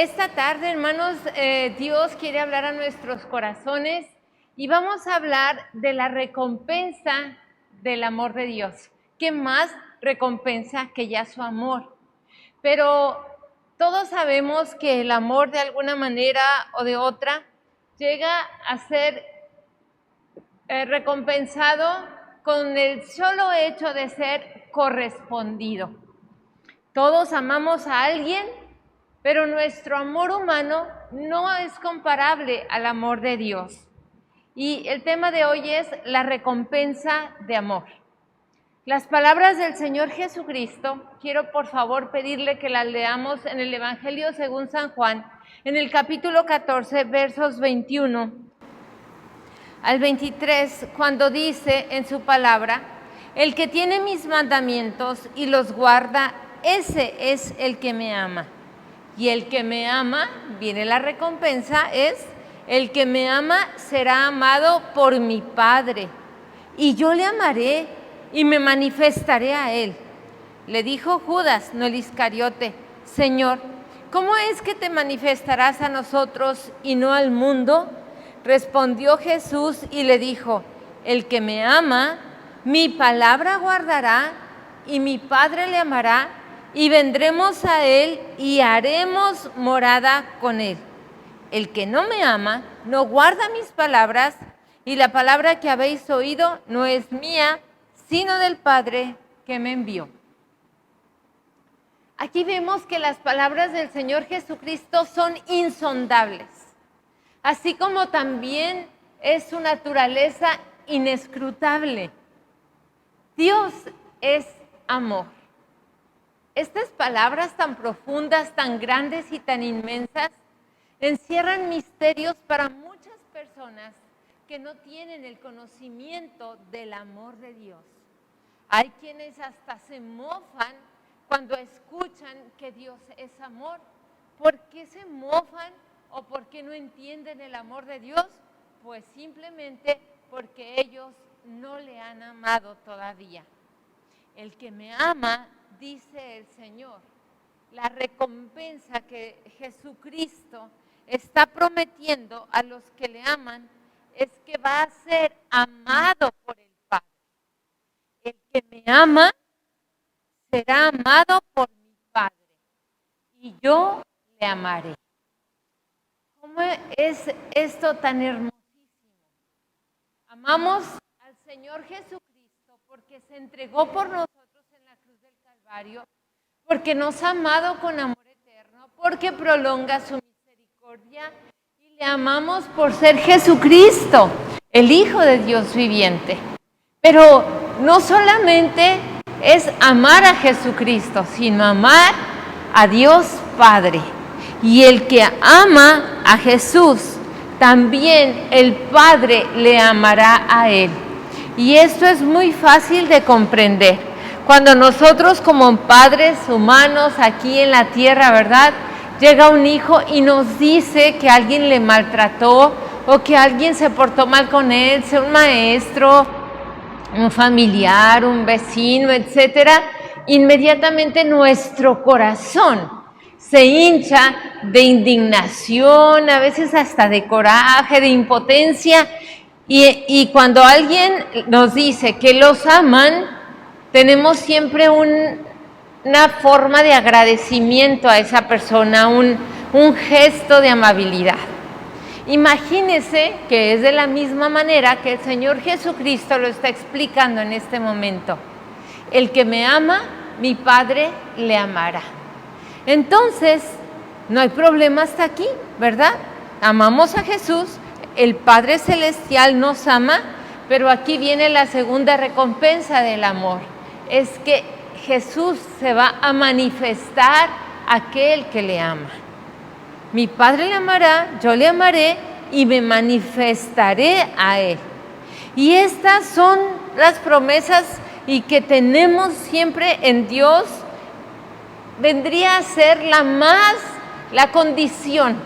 Esta tarde, hermanos, Dios quiere hablar a nuestros corazones y vamos a hablar de la recompensa del amor de Dios. ¿Qué más recompensa que ya su amor? Pero todos sabemos que el amor de alguna manera o de otra llega a ser recompensado con el solo hecho de ser correspondido. Todos amamos a alguien, pero nuestro amor humano no es comparable al amor de Dios. Y el tema de hoy es la recompensa de amor. Las palabras del Señor Jesucristo, quiero por favor pedirle que las leamos en el Evangelio según San Juan, en el capítulo 14, versos 21 al 23, cuando dice en su palabra: el que tiene mis mandamientos y los guarda, ese es el que me ama. Y el que me ama, viene la recompensa, es: el que me ama será amado por mi Padre, y yo le amaré y me manifestaré a él. Le dijo Judas, no el Iscariote: Señor, ¿cómo es que te manifestarás a nosotros y no al mundo? Respondió Jesús y le dijo: el que me ama, mi palabra guardará, y mi Padre le amará, y vendremos a él y haremos morada con él. El que no me ama no guarda mis palabras, y la palabra que habéis oído no es mía, sino del Padre que me envió. Aquí vemos que las palabras del Señor Jesucristo son insondables, así como también es su naturaleza inescrutable. Dios es amor. Estas palabras tan profundas, tan grandes y tan inmensas encierran misterios para muchas personas que no tienen el conocimiento del amor de Dios. Hay quienes hasta se mofan cuando escuchan que Dios es amor. ¿Por qué se mofan o por qué no entienden el amor de Dios? Pues simplemente porque ellos no le han amado todavía. El que me ama, dice el Señor, la recompensa que Jesucristo está prometiendo a los que le aman es que va a ser amado por el Padre. El que me ama será amado por mi Padre, y yo le amaré. ¿Cómo es esto tan hermosísimo? Amamos al Señor Jesucristo porque se entregó por nosotros en la cruz del Calvario, porque nos ha amado con amor eterno, porque prolonga su misericordia, y le amamos por ser Jesucristo, el Hijo de Dios viviente. Pero no solamente es amar a Jesucristo, sino amar a Dios Padre. Y el que ama a Jesús, también el Padre le amará a él. Y esto es muy fácil de comprender. Cuando nosotros como padres humanos aquí en la tierra, ¿verdad?, llega un hijo y nos dice que alguien le maltrató o que alguien se portó mal con él, sea un maestro, un familiar, un vecino, etcétera, inmediatamente nuestro corazón se hincha de indignación, a veces hasta de coraje, de impotencia, y cuando alguien nos dice que los aman, tenemos siempre una forma de agradecimiento a esa persona, un gesto de amabilidad. Imagínese que es de la misma manera que el Señor Jesucristo lo está explicando en este momento. El que me ama, mi Padre le amará. Entonces, no hay problema hasta aquí, ¿verdad? Amamos a Jesús, el Padre Celestial nos ama, pero aquí viene la segunda recompensa del amor. Es que Jesús se va a manifestar a aquel que le ama. Mi Padre le amará, yo le amaré y me manifestaré a él. Y estas son las promesas y que tenemos siempre en Dios. Vendría a ser la condición,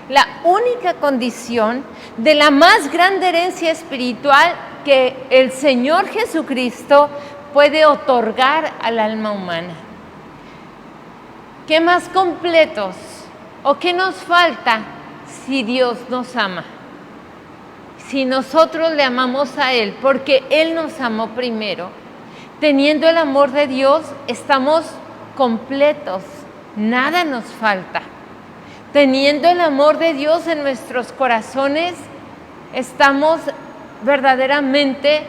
la única condición de la más grande herencia espiritual que el Señor Jesucristo puede otorgar al alma humana. ¿Qué más completos ¿O qué nos falta si Dios nos ama? Si nosotros le amamos a Él, porque Él nos amó primero. Teniendo el amor de Dios, estamos completos, nada nos falta. Teniendo el amor de Dios en nuestros corazones, estamos verdaderamente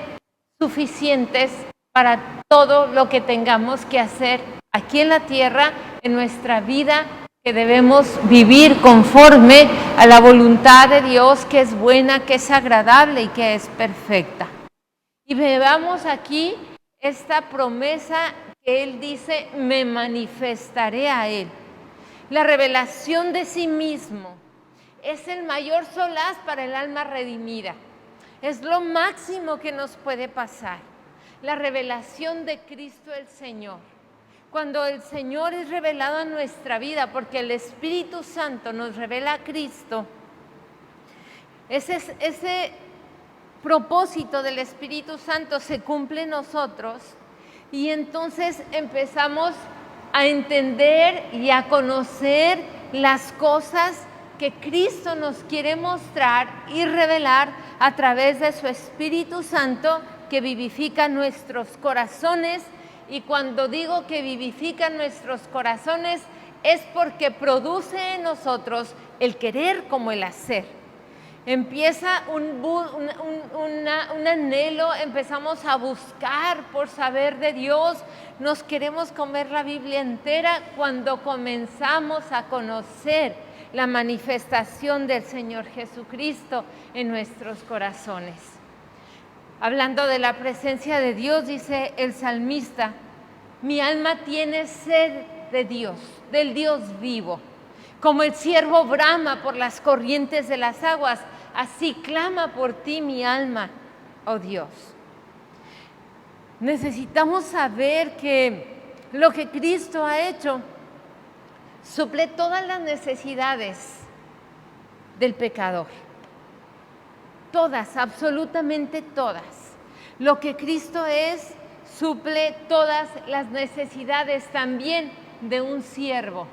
suficientes para todo lo que tengamos que hacer aquí en la tierra, en nuestra vida, que debemos vivir conforme a la voluntad de Dios, que es buena, que es agradable y que es perfecta. Y veamos aquí esta promesa que Él dice, me manifestaré a Él. La revelación de sí mismo es el mayor solaz para el alma redimida. Es lo máximo que nos puede pasar. La revelación de Cristo el Señor. Cuando el Señor es revelado en nuestra vida, porque el Espíritu Santo nos revela a Cristo, ese propósito del Espíritu Santo se cumple en nosotros y entonces empezamos a entender y a conocer las cosas que Cristo nos quiere mostrar y revelar a través de su Espíritu Santo que vivifica nuestros corazones. Y cuando digo que vivifica nuestros corazones es porque produce en nosotros el querer como el hacer. Empieza un anhelo, empezamos a buscar por saber de Dios, nos queremos comer la Biblia entera cuando comenzamos a conocer la manifestación del Señor Jesucristo en nuestros corazones. Hablando de la presencia de Dios, dice el salmista, mi alma tiene sed de Dios, del Dios vivo. Como el ciervo brama por las corrientes de las aguas, así clama por ti mi alma, oh Dios. Necesitamos saber que lo que Cristo ha hecho suple todas las necesidades del pecador. Todas, absolutamente todas. Lo que Cristo es, suple todas las necesidades también de un siervo,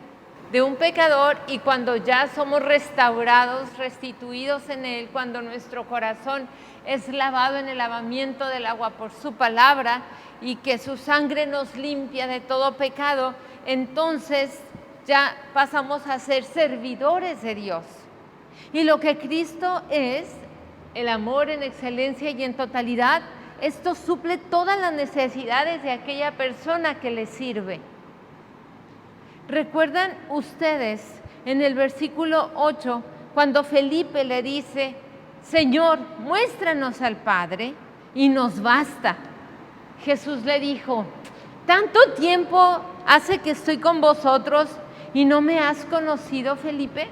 de un pecador, y cuando ya somos restaurados, restituidos en Él, cuando nuestro corazón es lavado en el lavamiento del agua por su palabra y que su sangre nos limpia de todo pecado, entonces ya pasamos a ser servidores de Dios. Y lo que Cristo es, el amor en excelencia y en totalidad, esto suple todas las necesidades de aquella persona que le sirve. ¿Recuerdan ustedes en el versículo 8 cuando Felipe le dice, Señor, muéstranos al Padre y nos basta? Jesús le dijo, ¿tanto tiempo hace que estoy con vosotros y no me has conocido, Felipe?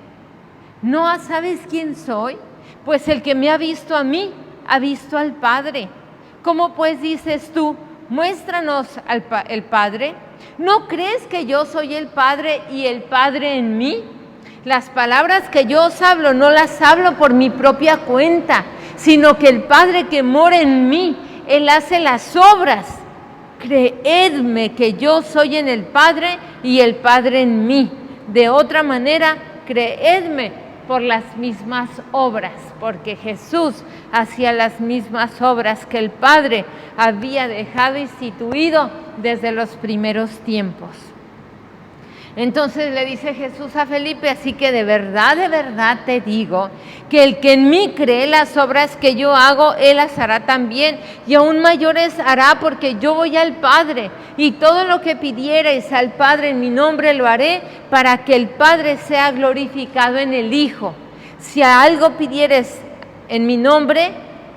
¿No sabes quién soy? Pues el que me ha visto a mí, ha visto al Padre. ¿Cómo pues dices tú, muéstranos el Padre? ¿No crees que yo soy el Padre y el Padre en mí? Las palabras que yo os hablo, no las hablo por mi propia cuenta, sino que el Padre que mora en mí, Él hace las obras. Creedme que yo soy en el Padre y el Padre en mí. De otra manera, creedme por las mismas obras, porque Jesús hacía las mismas obras que el Padre había dejado instituido desde los primeros tiempos. Entonces le dice Jesús a Felipe, así que de verdad te digo, que el que en mí cree, las obras que yo hago, él las hará también, y aún mayores hará, porque yo voy al Padre, y todo lo que pidiereis al Padre en mi nombre lo haré, para que el Padre sea glorificado en el Hijo. Si a algo pidieres en mi nombre,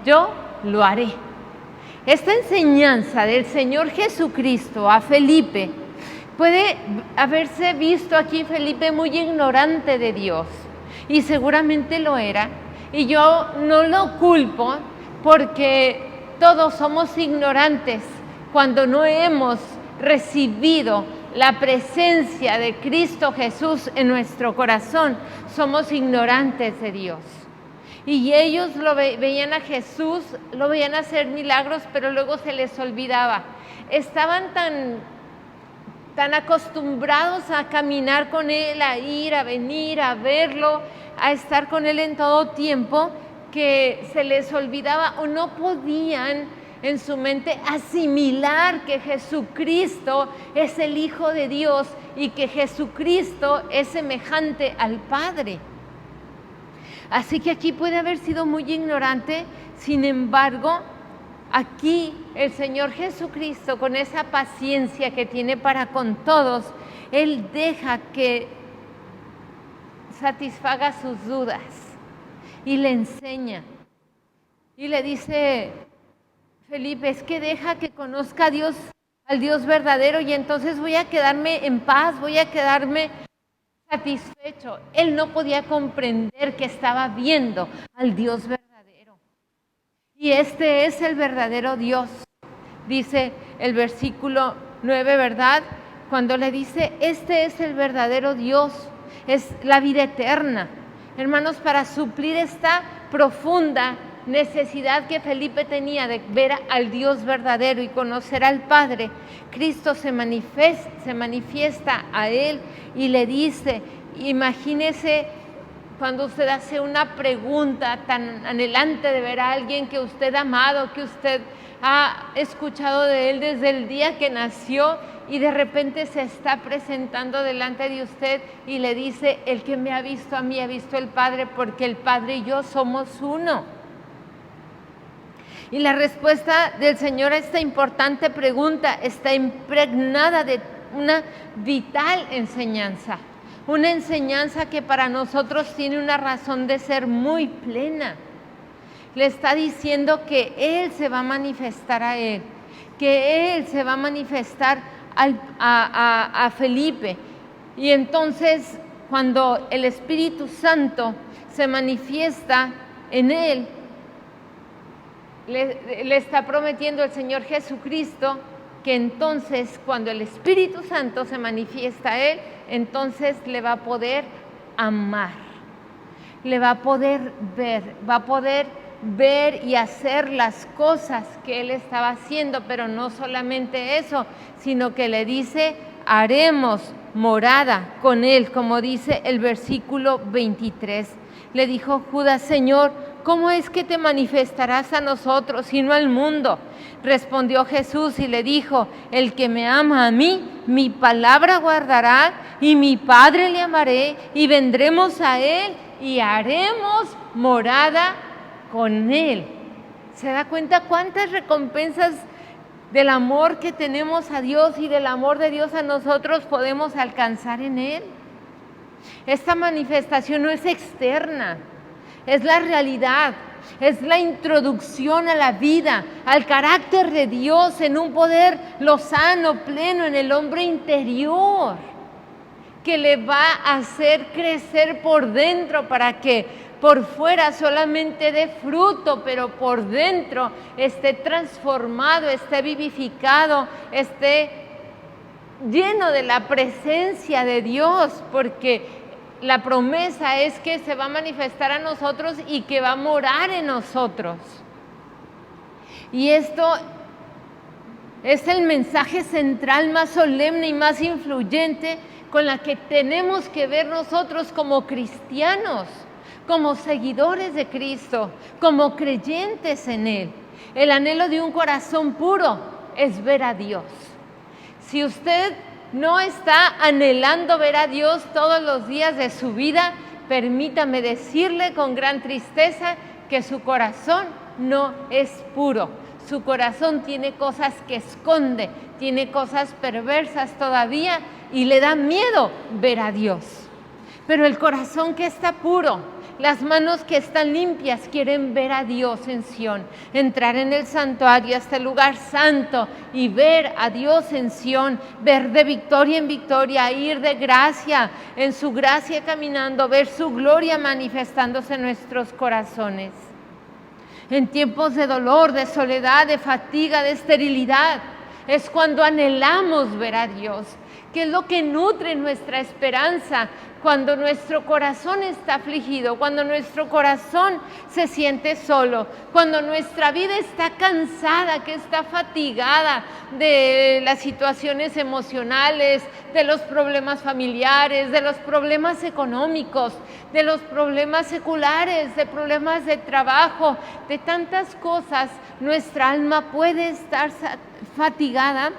yo lo haré. Esta enseñanza del Señor Jesucristo a Felipe puede haberse visto aquí Felipe muy ignorante de Dios, y seguramente lo era, y yo no lo culpo porque todos somos ignorantes cuando no hemos recibido la presencia de Cristo Jesús en nuestro corazón. Somos ignorantes de Dios. Y ellos lo veían a Jesús, lo veían hacer milagros, pero luego se les olvidaba. Estaban tan tan acostumbrados a caminar con Él, a ir, a venir, a verlo, a estar con Él en todo tiempo, que se les olvidaba o no podían en su mente asimilar que Jesucristo es el Hijo de Dios y que Jesucristo es semejante al Padre. Así que aquí puede haber sido muy ignorante, sin embargo, aquí el Señor Jesucristo, con esa paciencia que tiene para con todos, Él deja que satisfaga sus dudas y le enseña. Y le dice, Felipe, es que deja que conozca a Dios, al Dios verdadero, y entonces voy a quedarme en paz, voy a quedarme satisfecho. Él no podía comprender que estaba viendo al Dios verdadero. Y este es el verdadero Dios, dice el versículo 9, ¿verdad? Cuando le dice, este es el verdadero Dios, es la vida eterna. Hermanos, para suplir esta profunda necesidad que Felipe tenía de ver al Dios verdadero y conocer al Padre, Cristo se manifiesta a él y le dice, imagínese cuando usted hace una pregunta tan anhelante de ver a alguien que usted ha amado, que usted ha escuchado de él desde el día que nació, y de repente se está presentando delante de usted y le dice, el que me ha visto a mí ha visto el Padre, porque el Padre y yo somos uno. Y la respuesta del Señor a esta importante pregunta está impregnada de una vital enseñanza, una enseñanza que para nosotros tiene una razón de ser muy plena. Le está diciendo que Él se va a manifestar a Él, que Él se va a manifestar a Felipe. Y entonces, cuando el Espíritu Santo se manifiesta en él, le está prometiendo el Señor Jesucristo que entonces, cuando el Espíritu Santo se manifiesta a él, entonces le va a poder amar, le va a poder ver y hacer las cosas que él estaba haciendo, pero no solamente eso, sino que le dice, haremos morada con él, como dice el versículo 23. Le dijo Judas, Señor, ¿cómo es que te manifestarás a nosotros y no al mundo? Respondió Jesús y le dijo, el que me ama a mí, mi palabra guardará, y mi Padre le amaré, y vendremos a él y haremos morada con él. ¿Se da cuenta cuántas recompensas del amor que tenemos a Dios y del amor de Dios a nosotros podemos alcanzar en él? Esta manifestación no es externa, es la realidad, es la introducción a la vida, al carácter de Dios en un poder lozano, pleno en el hombre interior, que le va a hacer crecer por dentro para que por fuera solamente dé fruto, pero por dentro esté transformado, esté vivificado, esté lleno de la presencia de Dios, porque la promesa es que se va a manifestar a nosotros y que va a morar en nosotros. Y esto es el mensaje central más solemne y más influyente con la que tenemos que ver nosotros como cristianos, como seguidores de Cristo, como creyentes en Él. El anhelo de un corazón puro es ver a Dios. Si usted no está anhelando ver a Dios todos los días de su vida, permítame decirle con gran tristeza que su corazón no es puro. Su corazón tiene cosas que esconde, tiene cosas perversas todavía y le da miedo ver a Dios. Pero el corazón que está puro, las manos que están limpias quieren ver a Dios en Sión, entrar en el santuario, hasta el lugar santo y ver a Dios en Sión, ver de victoria en victoria, ir de gracia en su gracia caminando, ver su gloria manifestándose en nuestros corazones. En tiempos de dolor, de soledad, de fatiga, de esterilidad, es cuando anhelamos ver a Dios. ¿Qué es lo que nutre nuestra esperanza cuando nuestro corazón está afligido, cuando nuestro corazón se siente solo, cuando nuestra vida está cansada, que está fatigada de las situaciones emocionales, de los problemas familiares, de los problemas económicos, de los problemas seculares, de problemas de trabajo, de tantas cosas? Nuestra alma puede estar fatigada,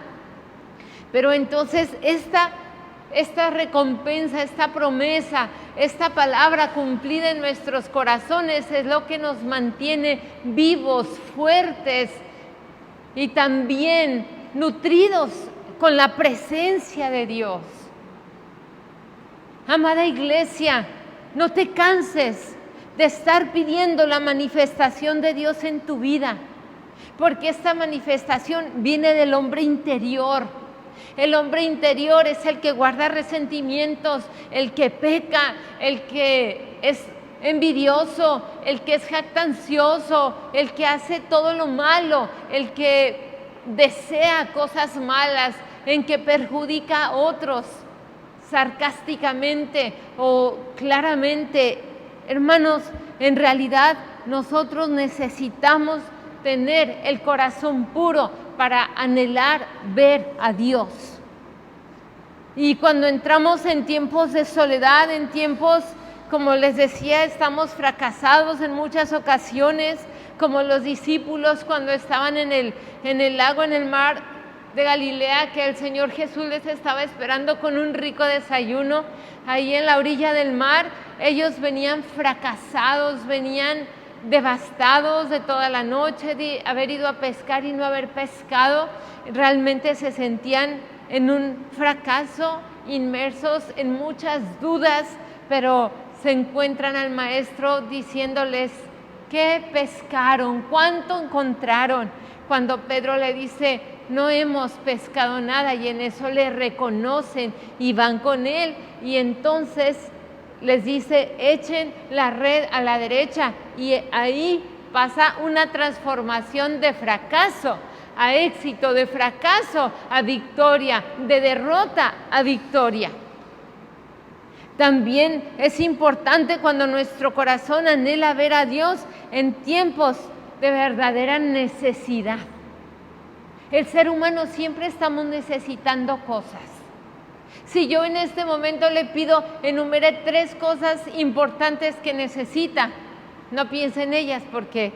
pero entonces esta recompensa, esta promesa, esta palabra cumplida en nuestros corazones es lo que nos mantiene vivos, fuertes y también nutridos con la presencia de Dios. Amada iglesia, no te canses de estar pidiendo la manifestación de Dios en tu vida, porque esta manifestación viene del hombre interior. El hombre interior es el que guarda resentimientos, el que peca, el que es envidioso, el que es jactancioso, el que hace todo lo malo, el que desea cosas malas, en que perjudica a otros sarcásticamente o claramente. Hermanos, en realidad nosotros necesitamos tener el corazón puro para anhelar ver a Dios. Y cuando entramos en tiempos de soledad, en tiempos, como les decía, estamos fracasados en muchas ocasiones, como los discípulos cuando estaban en el lago, en el mar de Galilea, que el Señor Jesús les estaba esperando con un rico desayuno ahí en la orilla del mar. Ellos venían fracasados, venían devastados de toda la noche, de haber ido a pescar y no haber pescado. Realmente se sentían en un fracaso, inmersos en muchas dudas, pero se encuentran al maestro diciéndoles: ¿qué pescaron? ¿Cuánto encontraron? Cuando Pedro le dice: no hemos pescado nada, y en eso le reconocen y van con él, y entonces les dice: echen la red a la derecha, y ahí pasa una transformación de fracaso a éxito, de fracaso a victoria, de derrota a victoria. También es importante cuando nuestro corazón anhela ver a Dios en tiempos de verdadera necesidad. El ser humano siempre estamos necesitando cosas. Si yo en este momento le pido, enumere 3 cosas importantes que necesita, no piense en ellas porque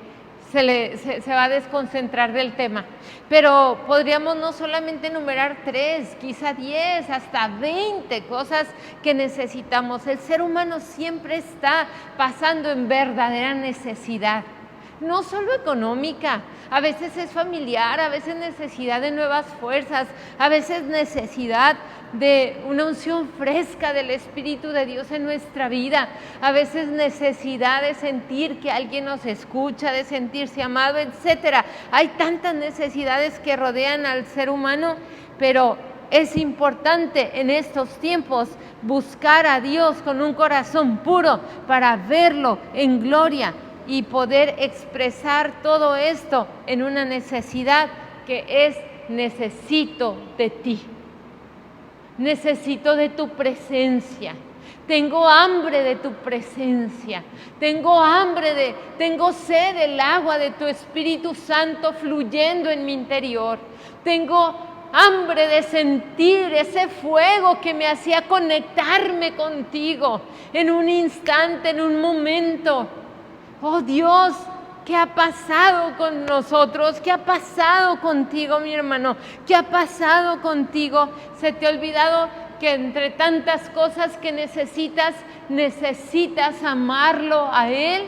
se va a desconcentrar del tema. Pero podríamos no solamente enumerar 3, quizá 10, hasta 20 cosas que necesitamos. El ser humano siempre está pasando en verdadera necesidad. No solo económica, a veces es familiar, a veces necesidad de nuevas fuerzas, a veces necesidad de una unción fresca del Espíritu de Dios en nuestra vida, a veces necesidad de sentir que alguien nos escucha, de sentirse amado, etcétera. Hay tantas necesidades que rodean al ser humano, pero es importante en estos tiempos buscar a Dios con un corazón puro para verlo en gloria y poder expresar todo esto en una necesidad que es: necesito de ti, necesito de tu presencia, tengo hambre de tu presencia, tengo sed del agua de tu Espíritu Santo fluyendo en mi interior, tengo hambre de sentir ese fuego que me hacía conectarme contigo en un instante, en un momento. Oh Dios, ¿qué ha pasado con nosotros? ¿Qué ha pasado contigo, mi hermano? ¿Qué ha pasado contigo? ¿Se te ha olvidado que entre tantas cosas que necesitas amarlo a Él?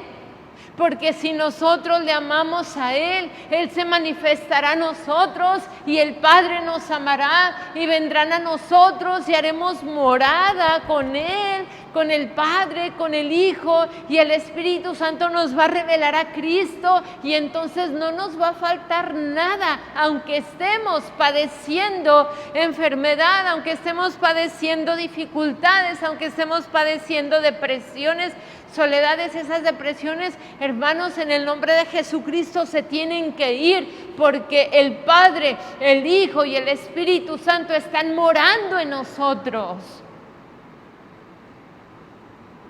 Porque si nosotros le amamos a Él, Él se manifestará a nosotros y el Padre nos amará y vendrán a nosotros y haremos morada con Él, con el Padre, con el Hijo, y el Espíritu Santo nos va a revelar a Cristo, y entonces no nos va a faltar nada, aunque estemos padeciendo enfermedad, aunque estemos padeciendo dificultades, aunque estemos padeciendo depresiones, soledades. Esas depresiones, Hermanos, en el nombre de Jesucristo se tienen que ir porque el Padre, el Hijo y el Espíritu Santo están morando en nosotros.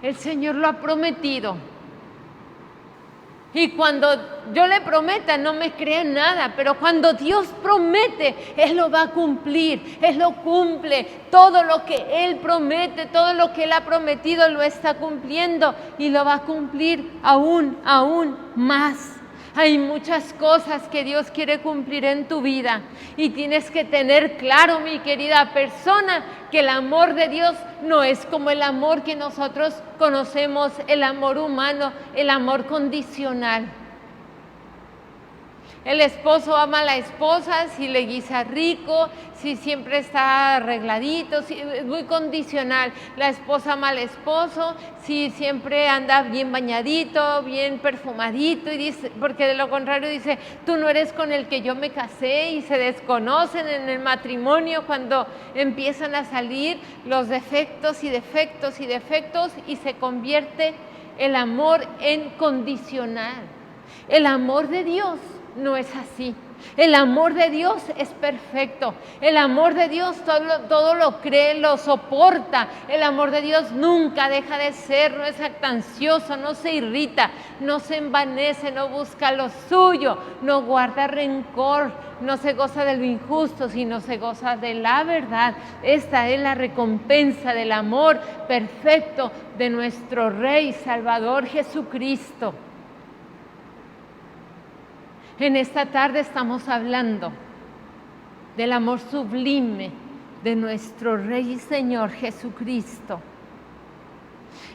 El Señor lo ha prometido. Y cuando yo le prometa, no me crean nada, pero cuando Dios promete, Él lo va a cumplir, Él lo cumple. Todo lo que Él promete, todo lo que Él ha prometido, lo está cumpliendo y lo va a cumplir aún más. Hay muchas cosas que Dios quiere cumplir en tu vida y tienes que tener claro, mi querida persona, que el amor de Dios no es como el amor que nosotros conocemos, el amor humano, el amor condicional. El esposo ama a la esposa si le guisa rico, si siempre está arregladito, si, es muy condicional. La esposa ama al esposo si siempre anda bien bañadito, bien perfumadito, y dice, porque de lo contrario dice, tú no eres con el que yo me casé, y se desconocen en el matrimonio cuando empiezan a salir los defectos y defectos y defectos y se convierte el amor en condicional. El amor de Dios no es así. El amor de Dios es perfecto. El amor de Dios todo lo cree, lo soporta. El amor de Dios nunca deja de ser, no es jactancioso, no se irrita, no se envanece, no busca lo suyo, no guarda rencor, no se goza de lo injusto, sino se goza de la verdad. Esta es la recompensa del amor perfecto de nuestro Rey Salvador Jesucristo. En esta tarde estamos hablando del amor sublime de nuestro Rey y Señor Jesucristo.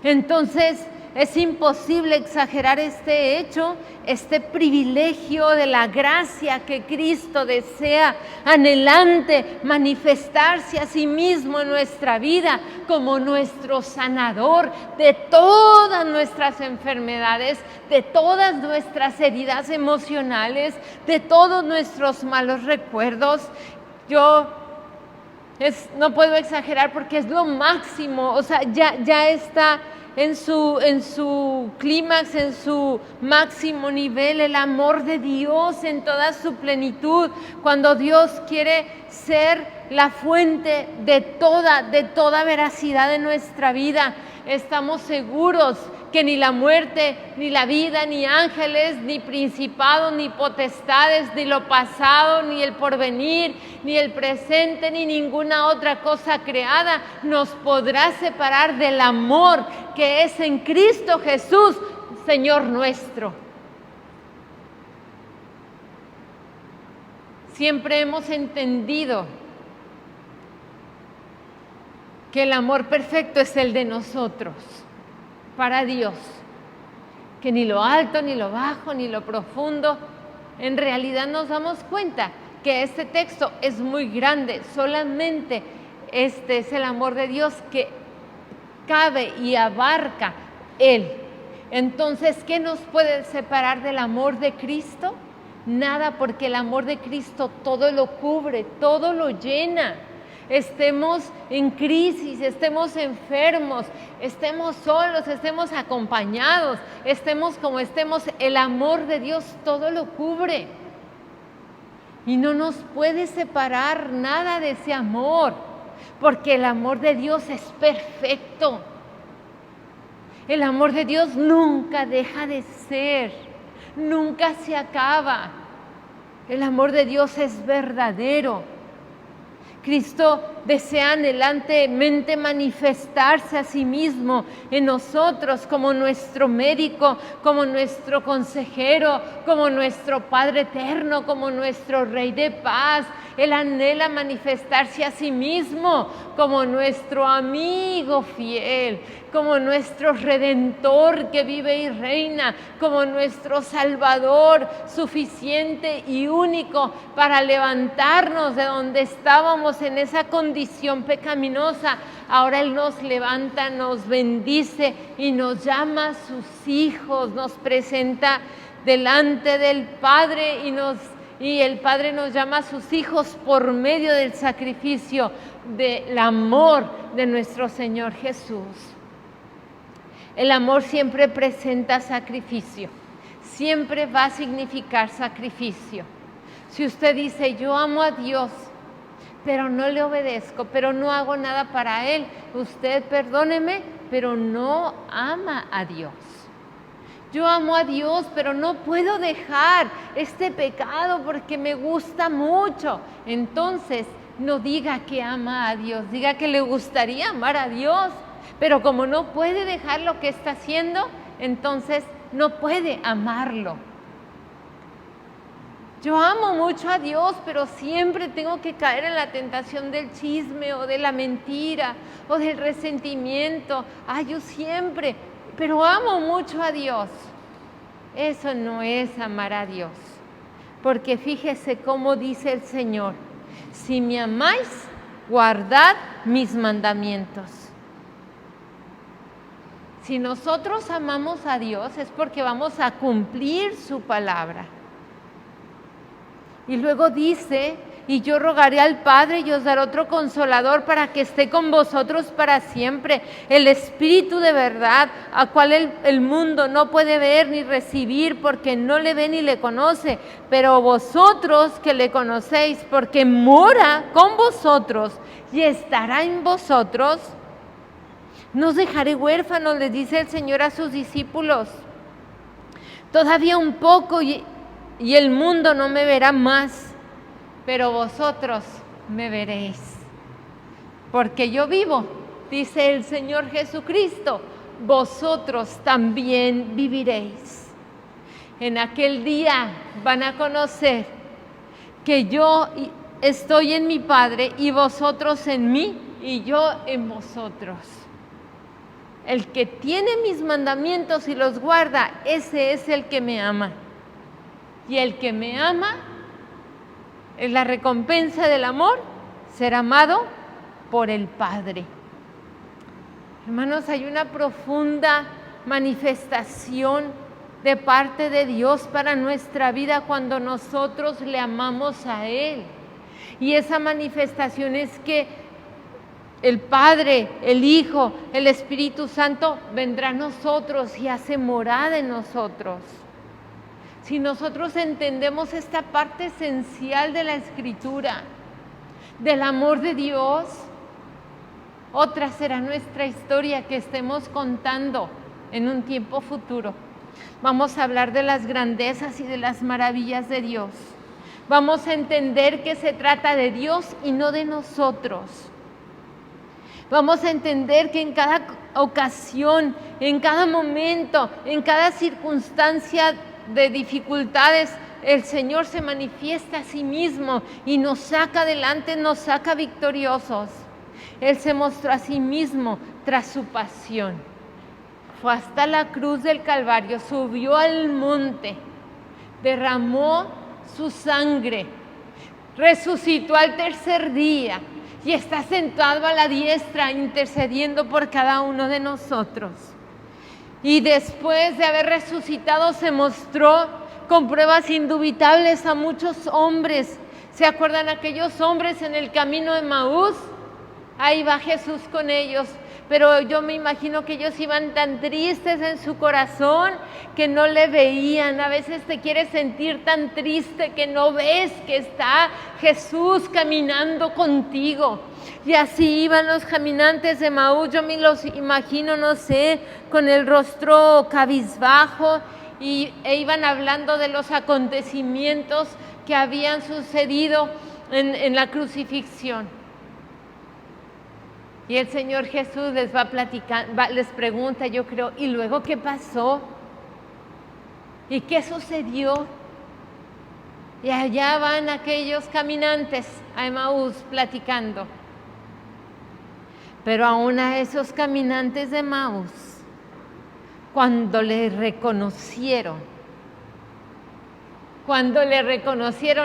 Entonces, es imposible exagerar este hecho, este privilegio de la gracia que Cristo desea anhelante manifestarse a sí mismo en nuestra vida como nuestro sanador de todas nuestras enfermedades, de todas nuestras heridas emocionales, de todos nuestros malos recuerdos. No puedo exagerar porque es lo máximo, o sea, ya está en su clímax, en su máximo nivel, el amor de Dios en toda su plenitud. Cuando Dios quiere ser la fuente de toda veracidad de nuestra vida, estamos seguros que ni la muerte, ni la vida, ni ángeles, ni principados, ni potestades, ni lo pasado, ni el porvenir, ni el presente, ni ninguna otra cosa creada nos podrá separar del amor que es en Cristo Jesús, Señor nuestro. Siempre hemos entendido que el amor perfecto es el de nosotros, para Dios, que ni lo alto, ni lo bajo, ni lo profundo. En realidad nos damos cuenta que este texto es muy grande, solamente este es el amor de Dios que cabe y abarca Él. Entonces, ¿qué nos puede separar del amor de Cristo? Nada, porque el amor de Cristo todo lo cubre, todo lo llena. Estemos en crisis, estemos enfermos, estemos solos, estemos acompañados, estemos como estemos, el amor de Dios todo lo cubre. Y no nos puede separar nada de ese amor, porque el amor de Dios es perfecto. El amor de Dios nunca deja de ser, nunca se acaba. El amor de Dios es verdadero. Cristo desea anhelantemente manifestarse a sí mismo en nosotros como nuestro médico, como nuestro consejero, como nuestro Padre eterno, como nuestro Rey de paz. Él anhela manifestarse a sí mismo como nuestro amigo fiel, como nuestro Redentor que vive y reina, como nuestro Salvador suficiente y único para levantarnos de donde estábamos en esa condición pecaminosa. Ahora Él nos levanta, nos bendice y nos llama a sus hijos, nos presenta delante del Padre y el Padre nos llama a sus hijos por medio del sacrificio del amor de nuestro Señor Jesús. El amor siempre presenta sacrificio. siempre va a significar sacrificio. Si usted dice, yo amo a Dios, pero no le obedezco, pero no hago nada para Él, usted, perdóneme, pero no ama a Dios. Yo amo a Dios, pero no puedo dejar este pecado porque me gusta mucho. Entonces, no diga que ama a Dios, diga que le gustaría amar a Dios, pero como no puede dejar lo que está haciendo, entonces no puede amarlo. Yo amo mucho a Dios, pero siempre tengo que caer en la tentación del chisme o de la mentira o del resentimiento. Yo siempre, pero amo mucho a Dios. Eso no es amar a Dios, porque fíjese cómo dice el Señor: si me amáis, guardad mis mandamientos. Si nosotros amamos a Dios es porque vamos a cumplir su palabra. Y luego dice, y yo rogaré al Padre y os daré otro consolador para que esté con vosotros para siempre, el Espíritu de verdad, a cual el mundo no puede ver ni recibir porque no le ve ni le conoce, pero vosotros que le conocéis, porque mora con vosotros y estará en vosotros, no os dejaré huérfanos, les dice el Señor a sus discípulos. Todavía un poco y el mundo no me verá más, pero vosotros me veréis. Porque yo vivo, dice el Señor Jesucristo, vosotros también viviréis. En aquel día van a conocer que yo estoy en mi Padre y vosotros en mí y yo en vosotros. El que tiene mis mandamientos y los guarda, ese es el que me ama. Y el que me ama, es la recompensa del amor, ser amado por el Padre. Hermanos, hay una profunda manifestación de parte de Dios para nuestra vida cuando nosotros le amamos a Él. Y esa manifestación es que el Padre, el Hijo, el Espíritu Santo vendrá a nosotros y hace morada en nosotros. Si nosotros entendemos esta parte esencial de la Escritura, del amor de Dios, otra será nuestra historia que estemos contando en un tiempo futuro. Vamos a hablar de las grandezas y de las maravillas de Dios. Vamos a entender que se trata de Dios y no de nosotros. Vamos a entender que en cada ocasión, en cada momento, en cada circunstancia de dificultades, el Señor se manifiesta a sí mismo y nos saca adelante, nos saca victoriosos. Él se mostró a sí mismo tras su pasión. Fue hasta la cruz del Calvario, subió al monte, derramó su sangre, resucitó al tercer día y está sentado a la diestra intercediendo por cada uno de nosotros. Y después de haber resucitado se mostró con pruebas indubitables a muchos hombres. ¿Se acuerdan aquellos hombres en el camino de Maús? Ahí va Jesús con ellos. Pero yo me imagino que ellos iban tan tristes en su corazón que no le veían. A veces te quieres sentir tan triste que no ves que está Jesús caminando contigo. Y así iban los caminantes de Maús, yo me los imagino, no sé, con el rostro cabizbajo e iban hablando de los acontecimientos que habían sucedido en la crucifixión. Y el Señor Jesús les va a platicar, les pregunta, yo creo, ¿y luego qué pasó? ¿Y qué sucedió? Y allá van aquellos caminantes a Emaús platicando. Pero aún a esos caminantes de Emaús, cuando le reconocieron,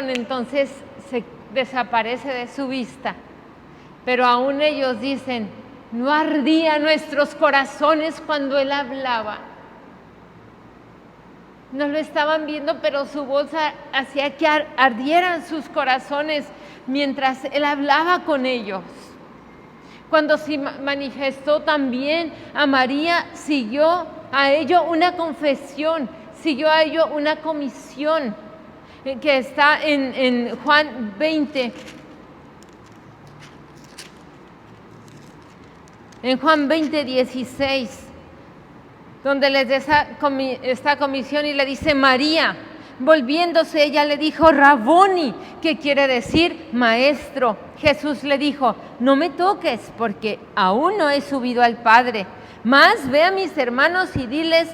entonces se desaparece de su vista. Pero aún ellos dicen, ¿no ardía nuestros corazones cuando Él hablaba? No lo estaban viendo, pero su voz hacía que ardieran sus corazones mientras Él hablaba con ellos. Cuando se manifestó también a María, siguió a ello una confesión. siguió a ello una comisión que está en Juan 20. En Juan 20, 16, donde les da esta comisión y le dice María. Volviéndose ella le dijo Raboni, que quiere decir maestro. Jesús le dijo, no me toques porque aún no he subido al Padre, mas ve a mis hermanos y diles,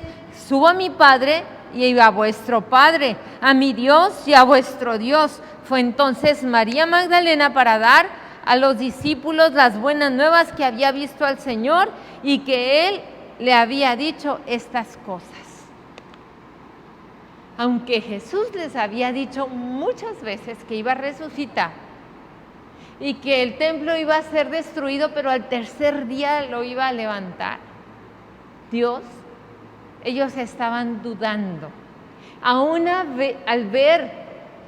subo a mi Padre y a vuestro Padre, a mi Dios y a vuestro Dios. Fue entonces María Magdalena para dar a los discípulos las buenas nuevas que había visto al Señor y que Él le había dicho estas cosas. Aunque Jesús les había dicho muchas veces que iba a resucitar y que el templo iba a ser destruido, pero al tercer día lo iba a levantar, ellos estaban dudando. Aún al ver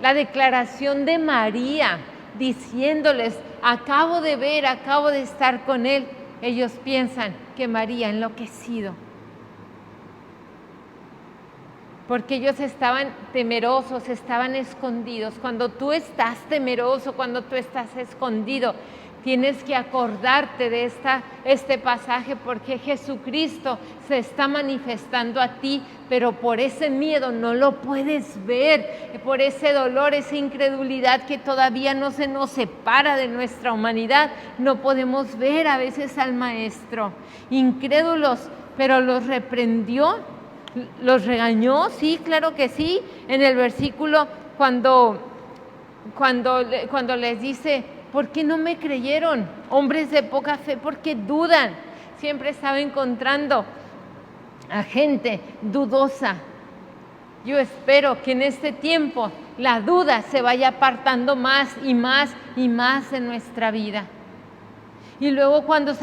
la declaración de María diciéndoles, acabo de estar con Él, ellos piensan que María ha enloquecido. Porque ellos estaban temerosos, estaban escondidos. Cuando tú estás temeroso, cuando tú estás escondido, tienes que acordarte de este pasaje, porque Jesucristo se está manifestando a ti, pero por ese miedo no lo puedes ver, por ese dolor, esa incredulidad que todavía no se nos separa de nuestra humanidad, no podemos ver a veces al Maestro. Incrédulos, pero los reprendió, los regañó, sí, claro que sí, en el versículo cuando les dice, ¿por qué no me creyeron? Hombres de poca fe, ¿por qué dudan? Siempre estaba encontrando a gente dudosa. Yo espero que en este tiempo la duda se vaya apartando más y más y más en nuestra vida. Y luego cuando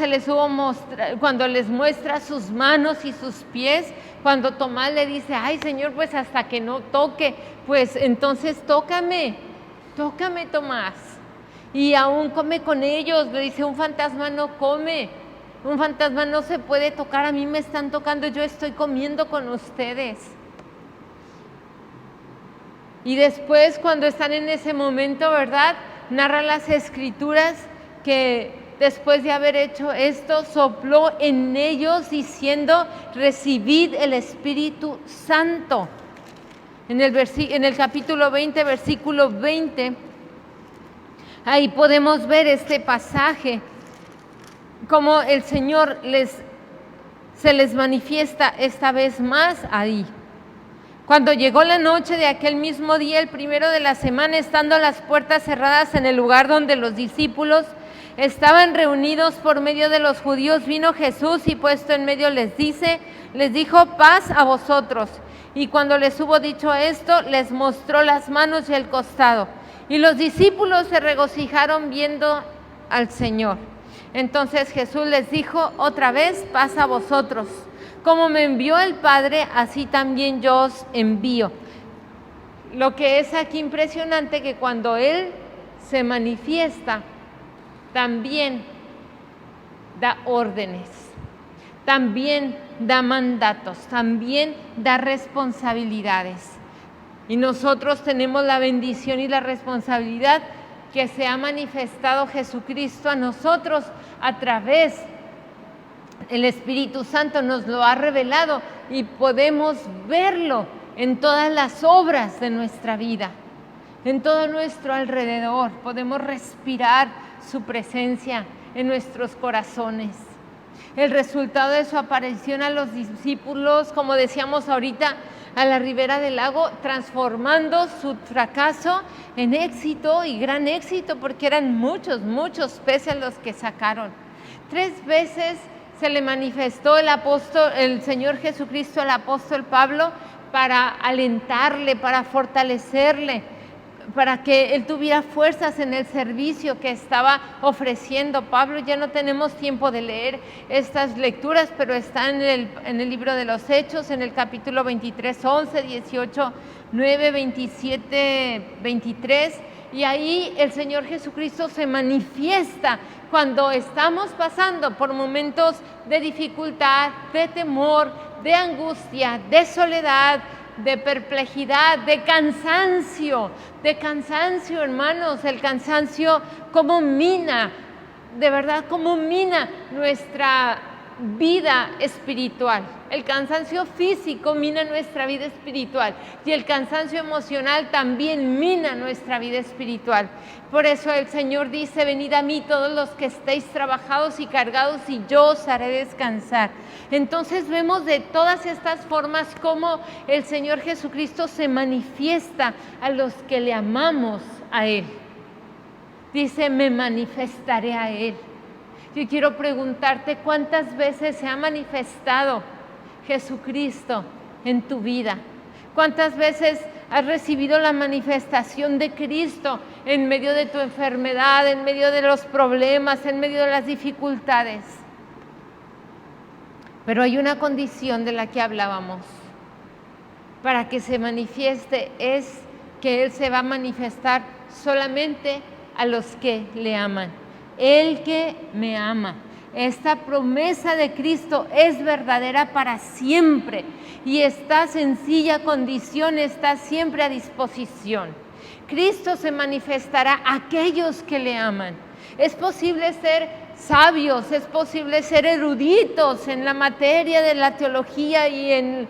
les muestra sus manos y sus pies, cuando Tomás le dice, ay Señor, pues hasta que no toque, pues entonces tócame Tomás. Y aún come con ellos, le dice, un fantasma no come, un fantasma no se puede tocar, a mí me están tocando, yo estoy comiendo con ustedes. Y después cuando están en ese momento, ¿verdad? Narra las Escrituras que después de haber hecho esto, sopló en ellos diciendo, recibid el Espíritu Santo. En el capítulo 20, versículo 20, ahí podemos ver este pasaje, como el Señor se les manifiesta esta vez más ahí. Cuando llegó la noche de aquel mismo día, el primero de la semana, estando las puertas cerradas en el lugar donde los discípulos estaban reunidos por medio de los judíos, vino Jesús y puesto en medio les dijo, paz a vosotros. Y cuando les hubo dicho esto, les mostró las manos y el costado. Y los discípulos se regocijaron viendo al Señor. Entonces Jesús les dijo otra vez, paz a vosotros. Como me envió el Padre, así también yo os envío. Lo que es aquí impresionante, que cuando Él se manifiesta, también da órdenes, también da mandatos, también da responsabilidades. Y nosotros tenemos la bendición y la responsabilidad que se ha manifestado Jesucristo a nosotros a través del Espíritu Santo, nos lo ha revelado y podemos verlo en todas las obras de nuestra vida, en todo nuestro alrededor. Podemos respirar su presencia en nuestros corazones. El resultado de su aparición a los discípulos, como decíamos ahorita, a la ribera del lago, transformando su fracaso en éxito y gran éxito, porque eran muchos peces los que sacaron. 3 veces se le manifestó el Señor Jesucristo al apóstol Pablo para alentarle, para fortalecerle, para que él tuviera fuerzas en el servicio que estaba ofreciendo. Pablo, ya no tenemos tiempo de leer estas lecturas, pero está en el libro de los Hechos, en el capítulo 23, 11, 18, 9, 27, 23, y ahí el Señor Jesucristo se manifiesta cuando estamos pasando por momentos de dificultad, de temor, de angustia, de soledad, de perplejidad, de cansancio, hermanos. El cansancio como mina, de verdad, como mina nuestra vida espiritual. El cansancio físico mina nuestra vida espiritual y el cansancio emocional también mina nuestra vida espiritual. Por eso el Señor dice: venid a mí todos los que estéis trabajados y cargados y yo os haré descansar. Entonces vemos de todas estas formas cómo el Señor Jesucristo se manifiesta a los que le amamos a Él. Dice: me manifestaré a Él. Yo quiero preguntarte, ¿cuántas veces se ha manifestado Jesucristo en tu vida? ¿Cuántas veces has recibido la manifestación de Cristo en medio de tu enfermedad, en medio de los problemas, en medio de las dificultades? Pero hay una condición de la que hablábamos. Para que se manifieste es que Él se va a manifestar solamente a los que le aman. El que me ama. Esta promesa de Cristo es verdadera para siempre y esta sencilla condición está siempre a disposición. Cristo se manifestará a aquellos que le aman. Es posible ser sabios, es posible ser eruditos en la materia de la teología y en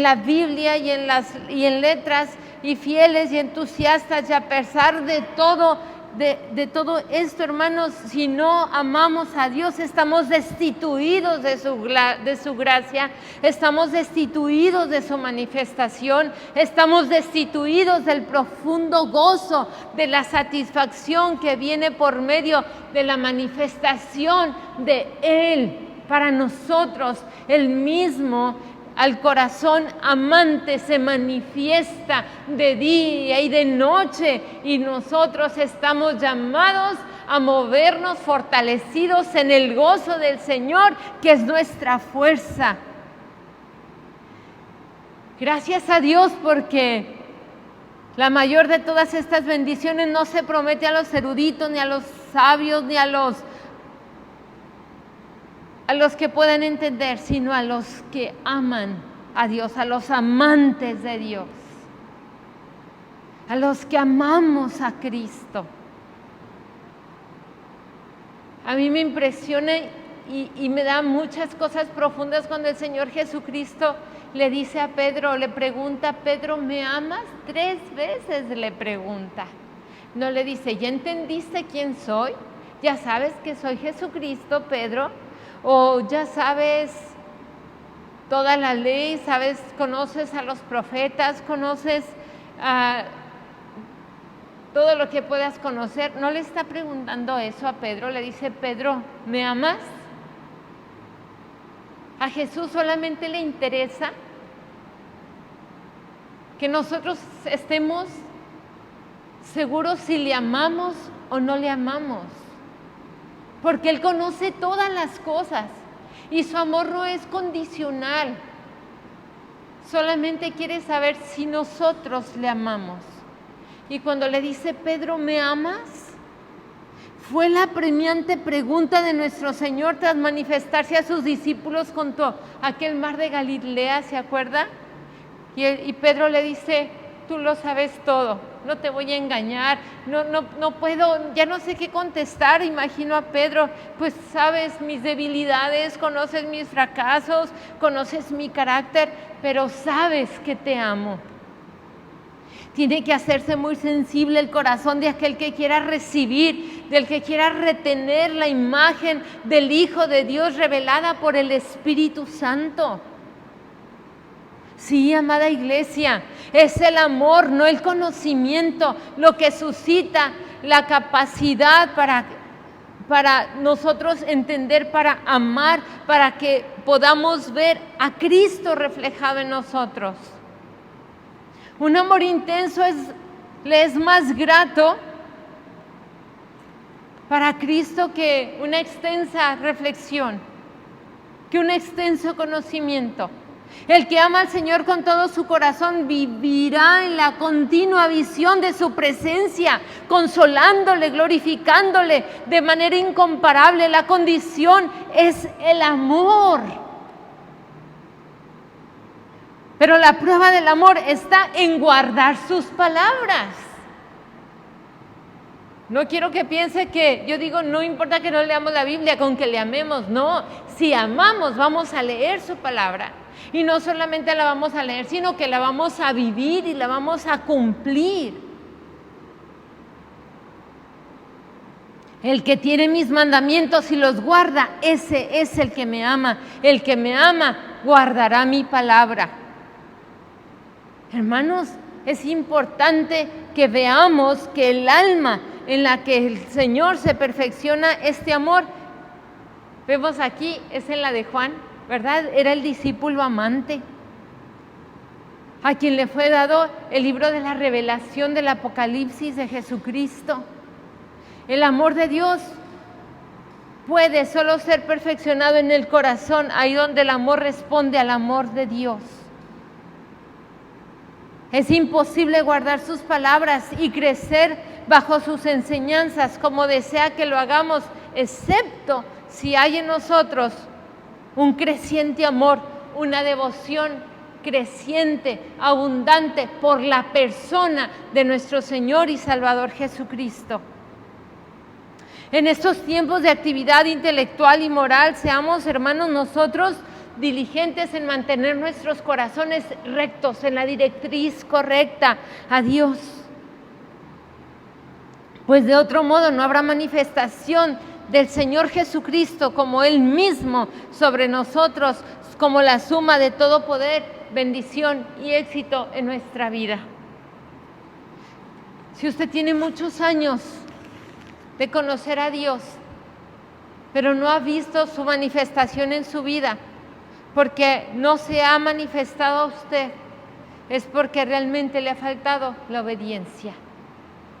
la Biblia y en letras, y fieles y entusiastas, y a pesar de todo esto, hermanos, si no amamos a Dios, estamos destituidos de su gracia, estamos destituidos de su manifestación, estamos destituidos del profundo gozo, de la satisfacción que viene por medio de la manifestación de Él para nosotros. El mismo al corazón amante se manifiesta de día y de noche, y nosotros estamos llamados a movernos fortalecidos en el gozo del Señor, que es nuestra fuerza. Gracias a Dios, porque la mayor de todas estas bendiciones no se promete a los eruditos, ni a los sabios, ni a los que puedan entender, sino a los que aman a Dios, a los amantes de Dios, a los que amamos a Cristo. A mí me impresiona y me da muchas cosas profundas cuando el Señor Jesucristo le dice a Pedro, le pregunta: Pedro, ¿me amas? 3 veces le pregunta. No le dice: ¿ya entendiste quién soy? ¿Ya sabes que soy Jesucristo, Pedro? O ya sabes toda la ley, conoces a los profetas, conoces todo lo que puedas conocer. No le está preguntando eso a Pedro, le dice: Pedro, ¿me amas? A Jesús solamente le interesa que nosotros estemos seguros si le amamos o no le amamos. Porque Él conoce todas las cosas y su amor no es condicional. Solamente quiere saber si nosotros le amamos. Y cuando le dice: Pedro, ¿me amas?, fue la premiante pregunta de nuestro Señor tras manifestarse a sus discípulos junto a aquel mar de Galilea, ¿se acuerda? Y Pedro le dice: tú lo sabes todo, no te voy a engañar, no puedo, ya no sé qué contestar. Imagino a Pedro: pues sabes mis debilidades, conoces mis fracasos, conoces mi carácter, pero sabes que te amo. Tiene que hacerse muy sensible el corazón de aquel que quiera recibir, del que quiera retener la imagen del Hijo de Dios revelada por el Espíritu Santo. Sí, amada iglesia, es el amor, no el conocimiento, lo que suscita la capacidad para nosotros entender, para amar, para que podamos ver a Cristo reflejado en nosotros. Un amor intenso le es más grato para Cristo que una extensa reflexión, que un extenso conocimiento. El que ama al Señor con todo su corazón vivirá en la continua visión de su presencia, consolándole, glorificándole de manera incomparable. La condición es el amor. Pero la prueba del amor está en guardar sus palabras. No quiero que piense que yo digo, no importa que no leamos la Biblia, con que le amemos. No, si amamos, vamos a leer su palabra. Y no solamente la vamos a leer, sino que la vamos a vivir y la vamos a cumplir. El que tiene mis mandamientos y los guarda, ese es el que me ama. El que me ama guardará mi palabra. Hermanos, es importante que veamos que el alma en la que el Señor se perfecciona este amor, vemos aquí, es en la de Juan, ¿verdad? Era el discípulo amante, a quien le fue dado el libro de la revelación del Apocalipsis de Jesucristo. El amor de Dios puede solo ser perfeccionado en el corazón, ahí donde el amor responde al amor de Dios. Es imposible guardar sus palabras y crecer bajo sus enseñanzas como desea que lo hagamos, excepto si hay en nosotros un creciente amor, una devoción creciente, abundante por la persona de nuestro Señor y Salvador Jesucristo. En estos tiempos de actividad intelectual y moral, seamos, hermanos, nosotros diligentes en mantener nuestros corazones rectos, en la directriz correcta a Dios. Pues de otro modo no habrá manifestación del Señor Jesucristo como Él mismo sobre nosotros, como la suma de todo poder, bendición y éxito en nuestra vida. Si usted tiene muchos años de conocer a Dios, pero no ha visto su manifestación en su vida, porque no se ha manifestado a usted, es porque realmente le ha faltado la obediencia.